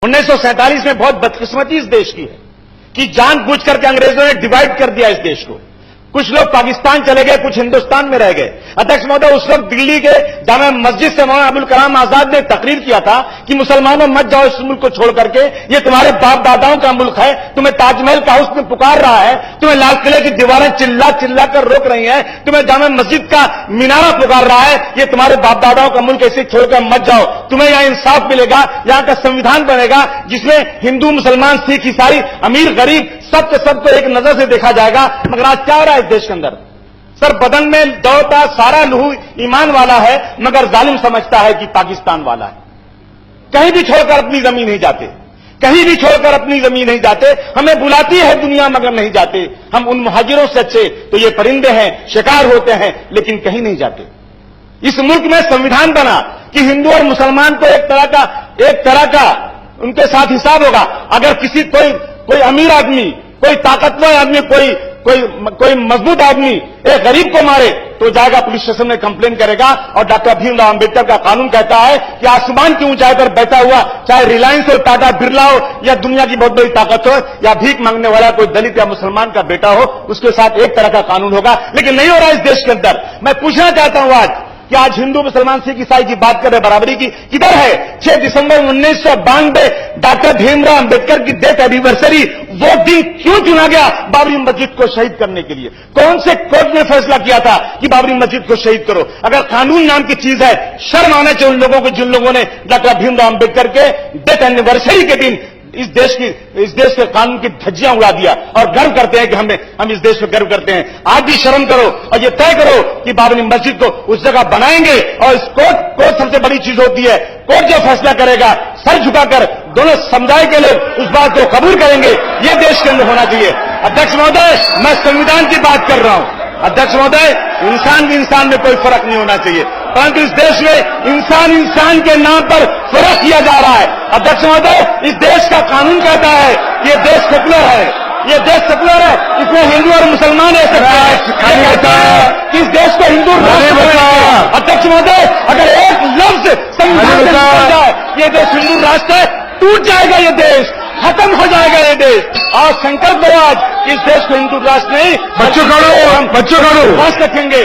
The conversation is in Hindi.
1947 में बहुत बदकिस्मती इस देश की है कि जानबूझ करके अंग्रेजों ने डिवाइड कर दिया इस देश को। कुछ लोग पाकिस्तान चले गए, कुछ हिंदुस्तान में रह गए। अध्यक्ष महोदय, उस वक्त दिल्ली के जामा मस्जिद से मौलाना अबुल कलाम आजाद ने तकरीर किया था कि मुसलमानों मत जाओ इस मुल्क को छोड़ करके, ये तुम्हारे बाप दादाओं का मुल्क है, तुम्हें ताजमहल का हाउस में पुकार रहा है, तुम्हें लाल किले की दीवारें चिल्ला चिल्ला कर रोक रही हैं, तुम्हें जामा मस्जिद का मीनारा पुकार रहा है, ये तुम्हारे बाप दादाओं का मुल्क, ऐसे छोड़कर मत जाओ, तुम्हें यहां इंसाफ मिलेगा, यहां का संविधान बनेगा जिसमें हिंदू मुसलमान सिख ईसाई अमीर गरीब सबको एक नजर से देखा जाएगा। मगर आज क्या हो रहा है इस देश के अंदर? सर, बदन में दौड़ता सारा लहू ईमान वाला है, मगर जालिम समझता है कि पाकिस्तान वाला है। कहीं भी छोड़कर अपनी जमीन नहीं जाते, कहीं भी छोड़कर अपनी जमीन नहीं जाते। हमें बुलाती है दुनिया मगर नहीं जाते। हम उन मुहाजिरों से अच्छे तो ये परिंदे हैं, शिकार होते हैं, लेकिन कहीं नहीं जाते। इस मुल्क में संविधान बना कि हिंदू और मुसलमान को एक तरह का उनके साथ हिसाब होगा। अगर किसी कोई अमीर आदमी, कोई ताकतवर आदमी, कोई मजबूत आदमी एक गरीब को मारे तो जाएगा पुलिस स्टेशन में कंप्लेन करेगा। और डॉक्टर भीमराव अंबेडकर का कानून कहता है कि आसमान की ऊंचाई पर बैठा हुआ, चाहे रिलायंस हो, टाटा बिरला हो, या दुनिया की बहुत बड़ी ताकत हो, या भीख मांगने वाला कोई दलित या मुसलमान का बेटा हो, उसके साथ एक तरह का कानून होगा। लेकिन नहीं हो रहा इस देश के अंदर। मैं पूछना चाहता हूं आज कि आज हिंदू मुसलमान सिख ईसाई की बात कर रहे, बराबरी की किधर है? 6 दिसंबर 1992 डॉक्टर भीमराव अंबेडकर की डेथ एनिवर्सरी, वो दिन क्यों चुना गया बाबरी मस्जिद को शहीद करने के लिए? कौन से कोर्ट ने फैसला किया था कि बाबरी मस्जिद को शहीद करो? अगर कानून नाम की चीज है, शर्म आना चाहिए उन लोगों को जिन लोगों ने डॉक्टर भीमराव अंबेडकर के डेथ एनिवर्सरी के दिन इस देश के कानून की धज्जियां उड़ा दिया और गर्व करते हैं कि हम इस देश में गर्व करते हैं। आज भी शर्म करो और ये तय करो कि बाबरी मस्जिद को उस जगह बनाएंगे। और इस कोर्ट सबसे बड़ी चीज होती है, कोर्ट जो फैसला करेगा सर झुकाकर दोनों समुदाय के लोग उस बात को कबूल करेंगे। ये देश के अंदर होना चाहिए। अध्यक्ष महोदय, मैं संविधान की बात कर रहा हूं। अध्यक्ष महोदय, इंसान में कोई फर्क नहीं होना चाहिए, परंतु इस देश में इंसान के नाम पर फर्क किया जा रहा है। अध्यक्ष महोदय, इस देश का कानून कहता है कि ये देश सेकुलर है, ये देश सेकुलर है, इसमें हिंदू और मुसलमान रह सकते हैं, कि इस देश को हिंदू राष्ट्र। अध्यक्ष महोदय, अगर एक लफ्ज संविधान से निकल जाए ये देश हिंदू राष्ट्र है, टूट जाएगा ये देश, खत्म हो जाएगा ये देश। और संकल्प करो आज इस देश को हिंदू राष्ट्र नहीं, बच्चों राष्ट्र रखेंगे।